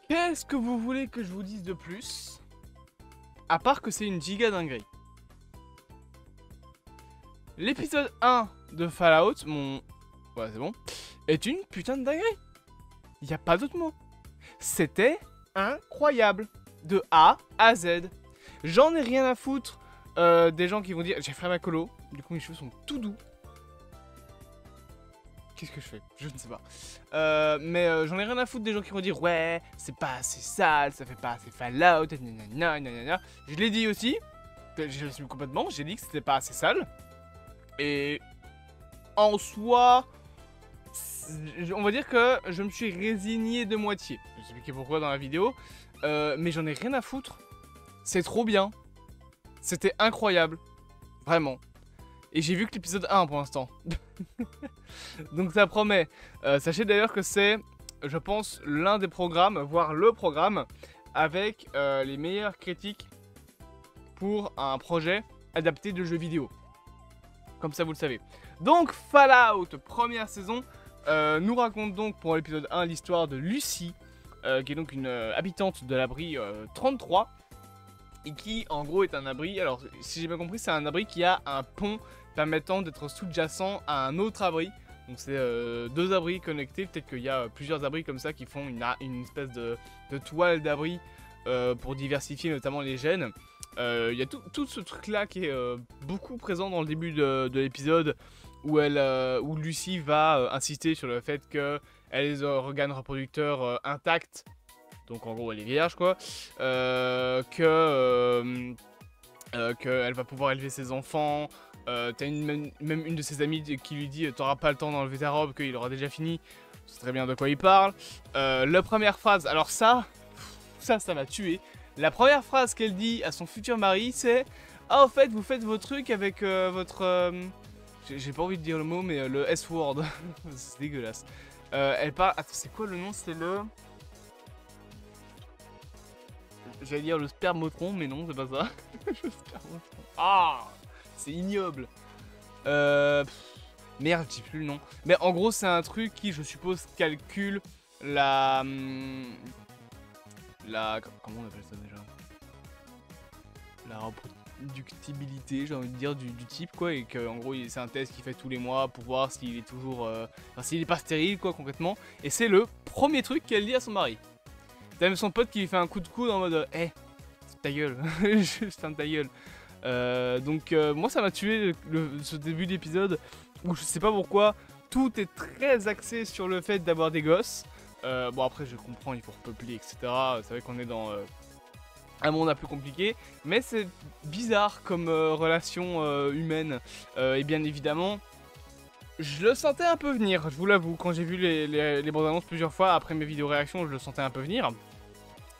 Qu'est-ce que vous voulez que je vous dise de plus? À part que c'est une giga dinguerie. L'épisode 1 de Fallout, ouais, c'est bon, est une putain de dinguerie. Y a pas d'autre mot. C'était incroyable. De A à Z. J'en ai rien à foutre des gens qui vont dire j'ai fait ma colo, du coup mes cheveux sont tout doux. Qu'est-ce que je fais? Je ne sais pas. Mais j'en ai rien à foutre des gens qui vont dire ouais, c'est pas assez sale, ça fait pas assez Fallout, nanana, nanana. Je l'ai dit aussi, je l'assume complètement, j'ai dit que c'était pas assez sale. Et en soi, on va dire que je me suis résigné de moitié. Je vais expliquer pourquoi dans la vidéo. Mais j'en ai rien à foutre. C'est trop bien. C'était incroyable. Vraiment. Et j'ai vu que l'épisode 1 pour l'instant. Donc ça promet. Sachez d'ailleurs que c'est, je pense, l'un des programmes, voire le programme, avec les meilleures critiques pour un projet adapté de jeux vidéo. Comme ça vous le savez. Donc Fallout, première saison, nous raconte donc pour l'épisode 1 l'histoire de Lucy, qui est donc une habitante de l'abri 33. Et qui en gros est un abri, alors si j'ai bien compris c'est un abri qui a un pont permettant d'être sous-jacent à un autre abri. Donc c'est deux abris connectés, peut-être qu'il y a plusieurs abris comme ça qui font une espèce de toile d'abri pour diversifier notamment les gènes. Il y a tout ce truc là qui est beaucoup présent dans le début de l'épisode où Lucy va insister sur le fait qu'elle a les organes reproducteurs intacts. Donc en gros elle est vierge quoi, qu'elle va pouvoir élever ses enfants, t'as même une de ses amies qui lui dit t'auras pas le temps d'enlever ta robe, qu'il aura déjà fini, c'est très bien de quoi il parle. La première phrase, alors ça m'a tué, la première phrase qu'elle dit à son futur mari c'est « Ah au fait vous faites vos trucs avec votre... j'ai pas envie de dire le mot mais le S-word, c'est dégueulasse. Elle parle, attends c'est quoi le nom, c'est le... J'allais dire le spermotron, mais non, c'est pas ça. Le spermotron. Ah, c'est ignoble. Merde, je sais plus le nom. Mais en gros, c'est un truc qui, je suppose, calcule la... Comment on appelle ça déjà? La reproductibilité, j'ai envie de dire, du type, quoi. Et qu'en gros, c'est un test qu'il fait tous les mois pour voir s'il est toujours... Enfin, s'il est pas stérile, quoi, concrètement. Et c'est le premier truc qu'elle dit à son mari. T'as même son pote qui lui fait un coup de coude en mode « Eh, ta gueule, juste ferme ta gueule ». Donc moi ça m'a tué ce début d'épisode où je sais pas pourquoi, tout est très axé sur le fait d'avoir des gosses. Bon après je comprends, il faut repeupler etc. C'est vrai qu'on est dans un monde un peu compliqué, mais c'est bizarre comme relation humaine. Et bien évidemment... Je le sentais un peu venir, je vous l'avoue, quand j'ai vu les bandes annonces plusieurs fois, après mes vidéos réactions, je le sentais un peu venir.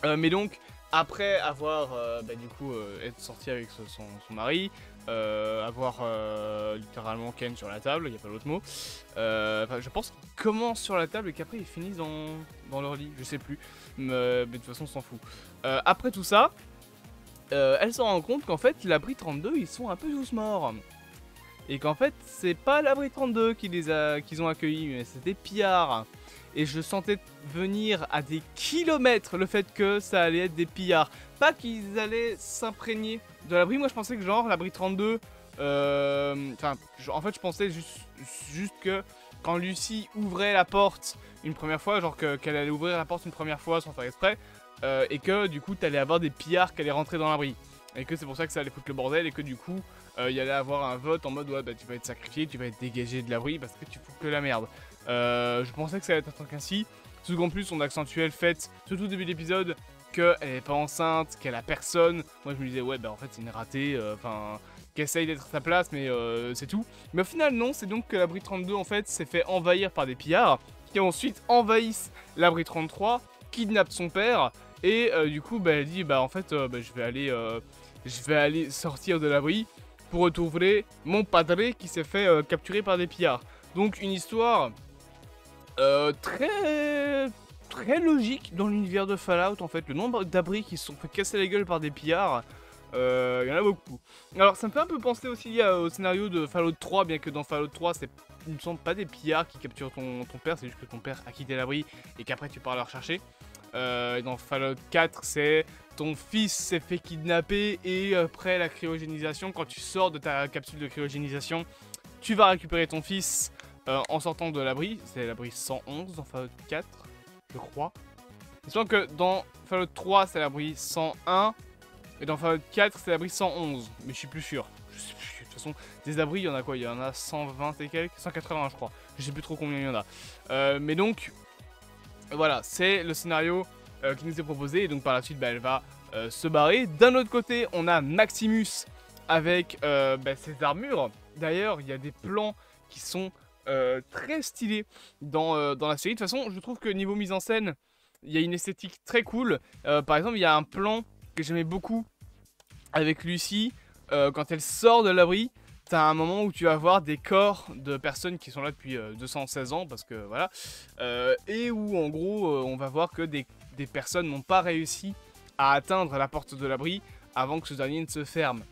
Mais donc, après avoir, du coup, être sorti avec son mari, avoir littéralement Ken sur la table, il n'y a pas d'autre mot. Je pense qu'ils commencent sur la table et qu'après ils finissent dans leur lit, je sais plus. Mais de toute façon, on s'en fout. Après tout ça, elle se rend compte qu'en fait, l'abri 32, ils sont un peu tous morts. Et qu'en fait, c'est pas l'abri 32 qu'ils ont accueilli, mais c'est des pillards. Et je sentais venir à des kilomètres le fait que ça allait être des pillards. Pas qu'ils allaient s'imprégner de l'abri. Moi, je pensais que genre, l'abri 32... en fait, je pensais juste que quand Lucy ouvrait la porte une première fois, genre qu'elle allait ouvrir la porte une première fois sans faire exprès, et que du coup, t'allais avoir des pillards qui allaient rentrer dans l'abri. Et que c'est pour ça que ça allait foutre le bordel et que du coup... il y allait avoir un vote en mode ouais bah tu vas être sacrifié, tu vas être dégagé de l'abri parce que tu fous que la merde. Je pensais que ça allait être un truc ainsi. Surtout qu'en plus on accentuait le fait, surtout au début de l'épisode, qu'elle est pas enceinte, qu'elle a personne. Moi je me disais ouais bah en fait c'est une ratée, qu'elle essaye d'être à sa place mais c'est tout. Mais au final non, c'est donc que l'abri 32 en fait s'est fait envahir par des pillards qui ensuite envahissent l'abri 33, kidnappent son père et du coup bah elle dit bah en fait je vais aller sortir de l'abri pour retrouver mon padré qui s'est fait capturer par des pillards. Donc une histoire très logique dans l'univers de Fallout en fait. Le nombre d'abris qui se sont fait casser la gueule par des pillards, il y en a beaucoup. Alors ça me fait un peu penser aussi au scénario de Fallout 3, bien que dans Fallout 3 c'est, il me semble, pas des pillards qui capturent ton père, c'est juste que ton père a quitté l'abri et qu'après tu pars le rechercher. Et dans Fallout 4, c'est ton fils s'est fait kidnapper et après la cryogénisation, quand tu sors de ta capsule de cryogénisation, tu vas récupérer ton fils en sortant de l'abri. C'est l'abri 111 dans Fallout 4, je crois. Il me semble que dans Fallout 3, c'est l'abri 101. Et dans Fallout 4, c'est l'abri 111. Mais je suis plus sûr. Je sais plus. De toute façon, des abris, il y en a quoi? Il y en a 120 et quelques, 180 je crois. Je sais plus trop combien il y en a. Mais donc, voilà, c'est le scénario qui nous est proposé. Et donc par la suite, elle va se barrer. D'un autre côté, on a Maximus avec ses armures. D'ailleurs, il y a des plans qui sont très stylés dans la série. De toute façon, je trouve que niveau mise en scène, il y a une esthétique très cool. Par exemple, il y a un plan que j'aimais beaucoup avec Lucie. Quand elle sort de l'abri, t'as un moment où tu vas voir des corps de personnes qui sont là depuis 216 ans, parce que voilà. Et où en gros, on va voir que des personnes n'ont pas réussi à atteindre la porte de l'abri avant que ce dernier ne se ferme.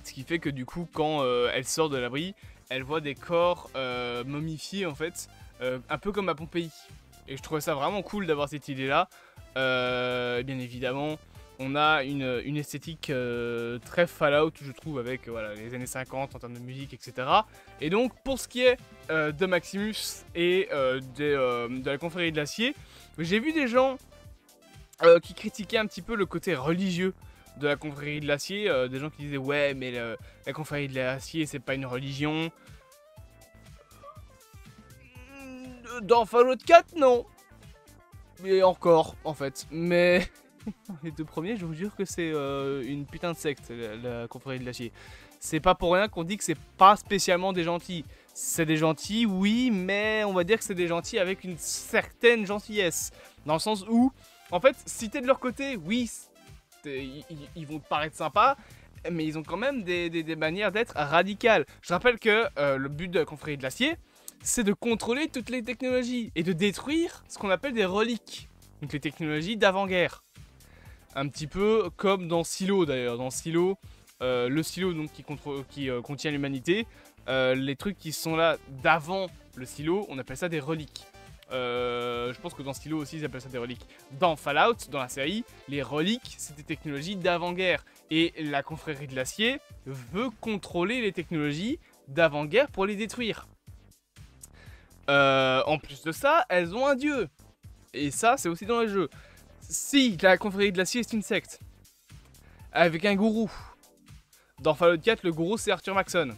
Ce qui fait que du coup, quand elle sort de l'abri, elle voit des corps momifiés en fait, un peu comme à Pompéi. Et je trouvais ça vraiment cool d'avoir cette idée-là. Bien évidemment, on a une esthétique très Fallout, je trouve, avec voilà, les années 50 en termes de musique, etc. Et donc, pour ce qui est de Maximus et de la confrérie de l'acier, j'ai vu des gens qui critiquaient un petit peu le côté religieux de la confrérie de l'acier. Des gens qui disaient, ouais, mais la confrérie de l'acier, c'est pas une religion. Dans Fallout 4, non. Et encore, en fait. Mais les deux premiers, je vous jure que c'est une putain de secte, la confrérie de l'acier. C'est pas pour rien qu'on dit que c'est pas spécialement des gentils. C'est des gentils, oui, mais on va dire que c'est des gentils avec une certaine gentillesse. Dans le sens où, en fait, si t'es de leur côté, oui, ils vont te paraître sympas, mais ils ont quand même des manières d'être radicales. Je rappelle que le but de la confrérie de l'acier, c'est de contrôler toutes les technologies et de détruire ce qu'on appelle des reliques. Donc les technologies d'avant-guerre. Un petit peu comme dans Silo d'ailleurs. Dans Silo, le Silo donc, qui contient l'humanité, les trucs qui sont là d'avant le Silo, on appelle ça des reliques. Je pense que dans Silo aussi ils appellent ça des reliques. Dans Fallout, dans la série, les reliques c'est des technologies d'avant-guerre. Et la confrérie de l'acier veut contrôler les technologies d'avant-guerre pour les détruire. En plus de ça, elles ont un dieu. Et ça, c'est aussi dans le jeu. Si la confrérie de l'acier, c'est une secte. Avec un gourou. Dans Fallout 4, le gourou, c'est Arthur Maxson.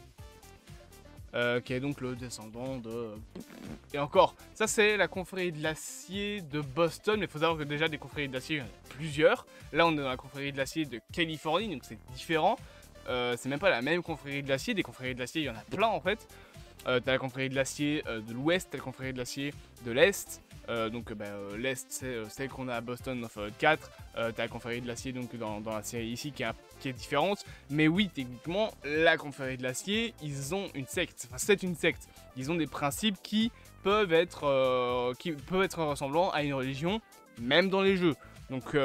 Qui est donc le descendant de... Et encore, ça c'est la confrérie de l'acier de Boston. Mais il faut savoir que déjà, des confréries de l'acier, il y en a plusieurs. Là, on est dans la confrérie de l'acier de Californie, donc c'est différent. C'est même pas la même confrérie de l'acier. Des confréries de l'acier, il y en a plein en fait. T'as la confrérie de l'acier de l'ouest, t'as la confrérie de l'acier de l'est. L'est, c'est celle qu'on a à Boston dans Fallout 4. T'as la confrérie de l'acier donc dans la série ici qui est différente. Mais oui, techniquement, la confrérie de l'acier, ils ont une secte. Enfin, c'est une secte. Ils ont des principes qui peuvent être ressemblants à une religion, même dans les jeux. Donc,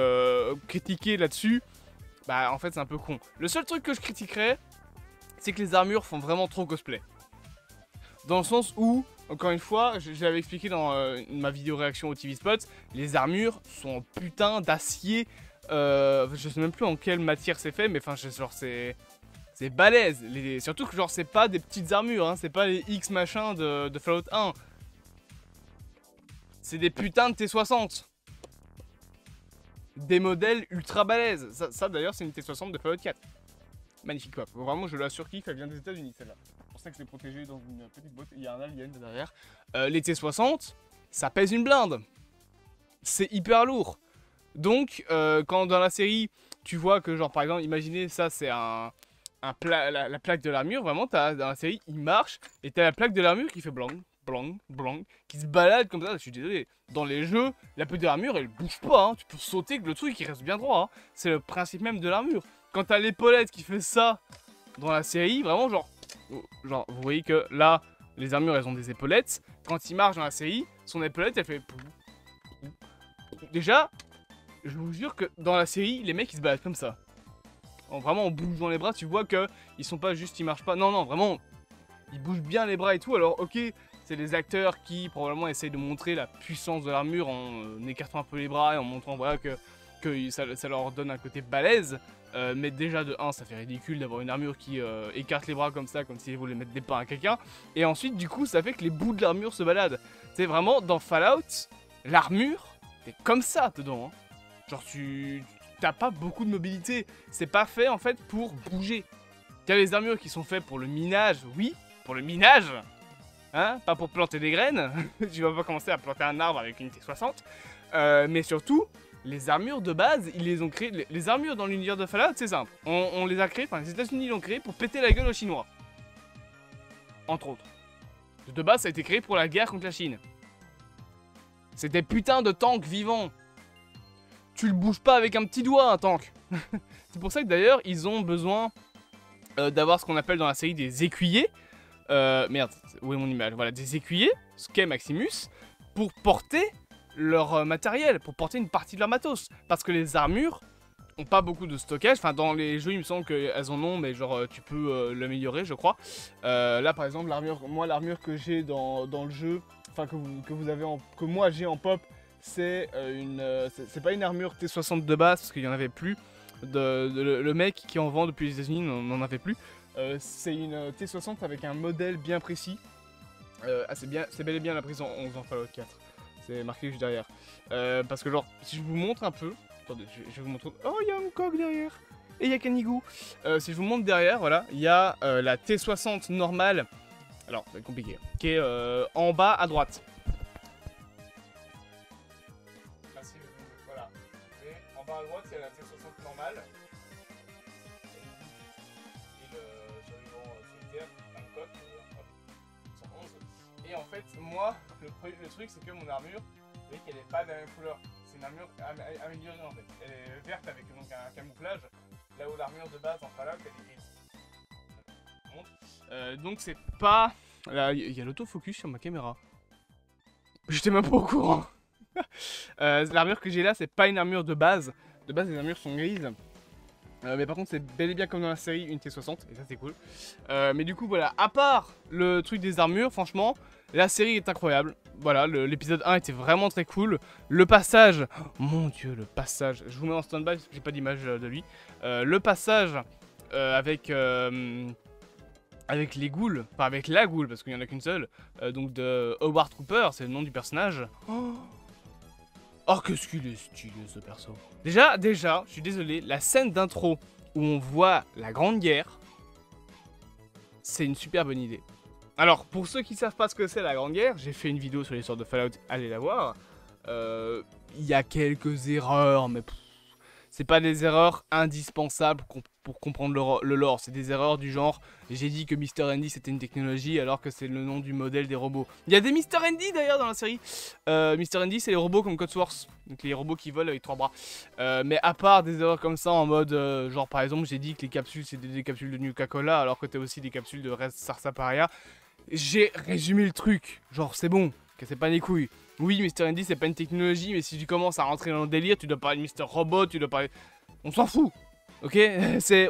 critiquer là-dessus, bah en fait, c'est un peu con. Le seul truc que je critiquerais, c'est que les armures font vraiment trop cosplay. Dans le sens où, encore une fois, je l'avais expliqué dans ma vidéo réaction au TV Spot, les armures sont en putain d'acier. Je sais même plus en quelle matière c'est fait, mais enfin, genre c'est balèze. Surtout que genre c'est pas des petites armures, hein, c'est pas les X machin de Fallout 1. C'est des putains de T60. Des modèles ultra balèzes. Ça d'ailleurs, c'est une T60 de Fallout 4. Magnifique quoi. Vraiment, je la surkiffe, elle vient des États-Unis celle-là. C'est pour ça que je l'ai protégée dans une petite boîte. Il y a un alien derrière. Les T60, ça pèse une blinde. C'est hyper lourd. Donc, quand dans la série, tu vois que, genre, par exemple, imaginez ça, c'est la plaque de l'armure. Vraiment, dans la série, il marche et t'as la plaque de l'armure qui fait blanc, blanc, blanc, qui se balade comme ça. Je suis désolé. Dans les jeux, la plaque de l'armure, elle bouge pas. Hein. Tu peux sauter que le truc, il reste bien droit. Hein. C'est le principe même de l'armure. Quand t'as l'épaulette qui fait ça dans la série, vraiment genre, vous voyez que là, les armures elles ont des épaulettes. Quand il marche dans la série, son épaulette elle fait... Déjà, je vous jure que dans la série, les mecs ils se baladent comme ça. Vraiment en bougeant les bras, tu vois que ils sont pas juste, ils marchent pas. Non, non, vraiment, ils bougent bien les bras et tout. Alors ok, C'est des acteurs qui probablement essayent de montrer la puissance de l'armure en écartant un peu les bras et en montrant voilà, que ça leur donne un côté balèze. Mais déjà de 1, ça fait ridicule d'avoir une armure qui écarte les bras comme ça, comme si vous voulez mettre des pains à quelqu'un. Et ensuite, du coup, ça fait que les bouts de l'armure se baladent. C'est vraiment, dans Fallout, l'armure, t'es comme ça dedans. Hein. Genre, t'as pas beaucoup de mobilité. C'est pas fait, en fait, pour bouger. T'as les armures qui sont faites pour le minage, oui, pour le minage. Hein, pas pour planter des graines. Tu vas pas commencer à planter un arbre avec une T60. Mais surtout, les armures de base, ils les ont créées. Les armures dans l'univers de Fallout, c'est simple. On les a créées, enfin les États-Unis l'ont créé pour péter la gueule aux Chinois. Entre autres. De base, ça a été créé pour la guerre contre la Chine. C'est des putains de tanks vivants. Tu le bouges pas avec un petit doigt, un tank. C'est pour ça que d'ailleurs, ils ont besoin d'avoir ce qu'on appelle dans la série des écuyers. Merde, où est mon image? Voilà, des écuyers, ce qu'est Maximus, pour porter leur matériel, pour porter une partie de leur matos. Parce que les armures ont pas beaucoup de stockage. Enfin, dans les jeux, il me semble qu'elles en ont, mais genre, tu peux l'améliorer, je crois. Là, par exemple, l'armure que j'ai dans le jeu, enfin, que vous avez que moi j'ai en pop, c'est c'est pas une armure T60 de base, parce qu'il y en avait plus. Le mec qui en vend depuis les États-Unis n'en avait plus. C'est une T60 avec un modèle bien précis. C'est bel et bien la prise en 11 en Fallout 4. C'est marqué juste derrière. Parce que genre, si je vous montre un peu... Attendez, je vais vous montrer... Oh, il y a un coq derrière. Et il y a Canigou. Si je vous montre derrière, voilà, il y a la T60 normale. Alors, c'est compliqué. Qui est en bas à droite. Voilà. Et en bas à droite, il y a la T60 normale. Et en fait, moi, le truc, c'est que mon armure, vous voyez qu'elle n'est pas de la même couleur. C'est une armure améliorée en fait. Elle est verte avec donc un camouflage, là où l'armure de base en Fallout, elle est grise. Donc c'est pas... Là, il y a l'autofocus sur ma caméra. J'étais même pas au courant. L'armure que j'ai là, c'est pas une armure de base. De base, les armures sont grises. Mais par contre, c'est bel et bien comme dans la série, une T60, et ça c'est cool. Mais du coup, voilà, à part le truc des armures, franchement, la série est incroyable. Voilà, l'épisode 1 était vraiment très cool. Le passage, oh, mon dieu, le passage, je vous mets en stand-by parce que j'ai pas d'image de lui. Le passage avec les ghouls, enfin avec la ghoul, parce qu'il y en a qu'une seule, donc de Howard Cooper, c'est le nom du personnage. Oh, qu'est-ce qu'il est stylé ce perso. Déjà, je suis désolé, la scène d'intro où on voit la Grande Guerre, c'est une super bonne idée. Alors, pour ceux qui savent pas ce que c'est la Grande Guerre, j'ai fait une vidéo sur l'histoire de Fallout, allez la voir. Il y a quelques erreurs, mais c'est pas des erreurs indispensables pour comprendre le lore. C'est des erreurs du genre, j'ai dit que Mr. Andy c'était une technologie alors que c'est le nom du modèle des robots. Il y a des Mr. Andy d'ailleurs dans la série. Mr. Andy c'est les robots comme Codsworth, donc les robots qui volent avec 3 bras. Mais à part des erreurs comme ça en mode, genre par exemple j'ai dit que les capsules c'était des capsules de Nuka-Cola alors que t'as aussi des capsules de Res Sarsaparilla. J'ai résumé le truc, genre c'est bon, cassez pas les couilles. Oui, Mr. Andy, c'est pas une technologie, mais si tu commences à rentrer dans le délire, tu dois parler de Mr. Robot, tu dois parler... On s'en fout, ok?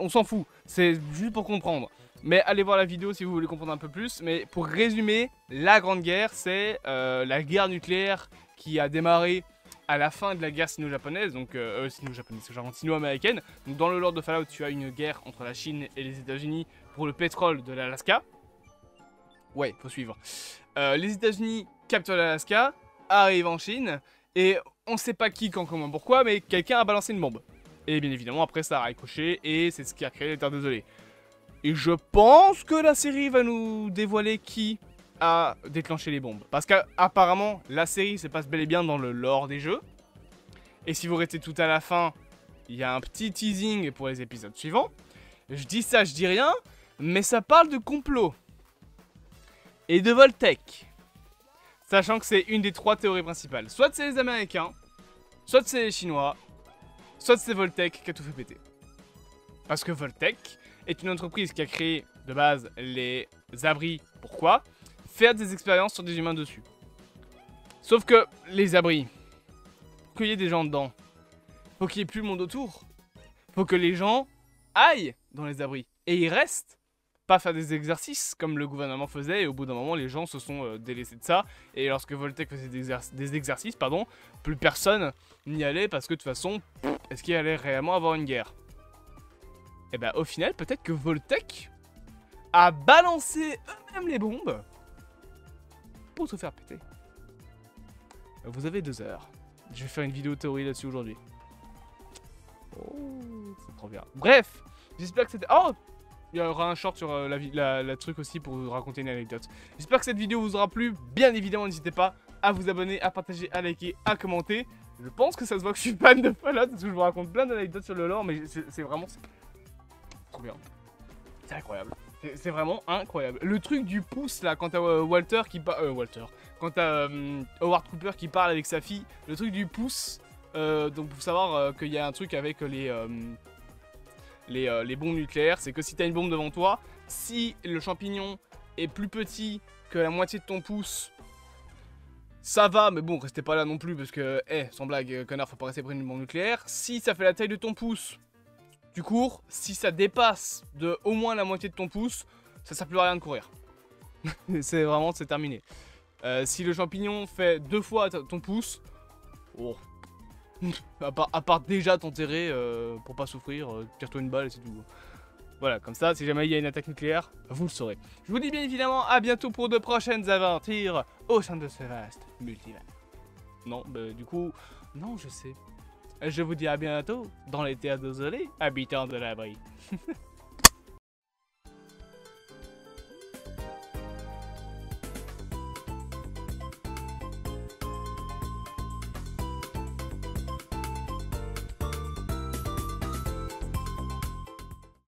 On s'en fout, c'est juste pour comprendre. Mais allez voir la vidéo si vous voulez comprendre un peu plus. Mais pour résumer, la Grande Guerre, c'est la guerre nucléaire qui a démarré à la fin de la guerre sino-japonaise, donc sino-japonaise, genre sino-américaine. Donc dans le lore de Fallout, tu as une guerre entre la Chine et les États-Unis pour le pétrole de l'Alaska. Ouais, faut suivre. Les États-Unis capturent l'Alaska, arrivent en Chine, et on sait pas qui, quand, comment, pourquoi, mais quelqu'un a balancé une bombe. Et bien évidemment, après ça a ricoché, et c'est ce qui a créé les Terres désolées. Et je pense que la série va nous dévoiler qui a déclenché les bombes. Parce qu'apparemment, la série se passe bel et bien dans le lore des jeux. Et si vous restez tout à la fin, il y a un petit teasing pour les épisodes suivants. Je dis ça, je dis rien, mais ça parle de complot. Et de Voltec. Sachant que c'est une des 3 théories principales. Soit c'est les Américains, soit c'est les Chinois, soit c'est Voltec qui a tout fait péter. Parce que Voltec est une entreprise qui a créé de base les abris. Pourquoi? Faire des expériences sur des humains dessus. Sauf que les abris, faut qu'il y ait des gens dedans. Faut qu'il y ait plus le monde autour. Faut que les gens aillent dans les abris. Et ils restent. pas faire des exercices comme le gouvernement faisait, et au bout d'un moment, les gens se sont délaissés de ça. Et lorsque Voltec faisait des exercices, pardon, plus personne n'y allait parce que de toute façon, est-ce qu'il allait réellement avoir une guerre? Et bah au final, peut-être que Voltec a balancé eux-mêmes les bombes pour se faire péter. Vous avez 2 heures. Je vais faire une vidéo théorie là-dessus aujourd'hui. Oh, c'est trop bien. Bref, j'espère que c'était... Oh, il y aura un short sur la truc aussi pour vous raconter une anecdote. J'espère que cette vidéo vous aura plu. Bien évidemment, n'hésitez pas à vous abonner, à partager, à liker, à commenter. Je pense que ça se voit que je suis fan de Fallout parce que je vous raconte plein d'anecdotes sur le lore, mais c'est vraiment trop bien. C'est incroyable. C'est vraiment incroyable. Le truc du pouce là, quand t'as Walter qui parle... Quand t'as Howard Cooper qui parle avec sa fille, le truc du pouce... donc pour savoir qu'il y a un truc avec les bombes nucléaires, c'est que si t'as une bombe devant toi, si le champignon est plus petit que la moitié de ton pouce, ça va, mais bon, restez pas là non plus parce que, sans blague, connard, faut pas rester près d'une bombe nucléaire. Si ça fait la taille de ton pouce, tu cours. Si ça dépasse de au moins la moitié de ton pouce, ça sert plus à rien de courir. C'est vraiment, c'est terminé. Si le champignon fait 2 fois ton pouce, oh. à part déjà t'enterrer pour pas souffrir, tire-toi une balle et c'est tout. Voilà, comme ça, si jamais il y a une attaque nucléaire, vous le saurez. Je vous dis bien évidemment à bientôt pour de prochaines aventures au sein de ce vaste multivers. Non, bah du coup, non, je sais. Je vous dis à bientôt dans les terres désolées, habitants de l'abri.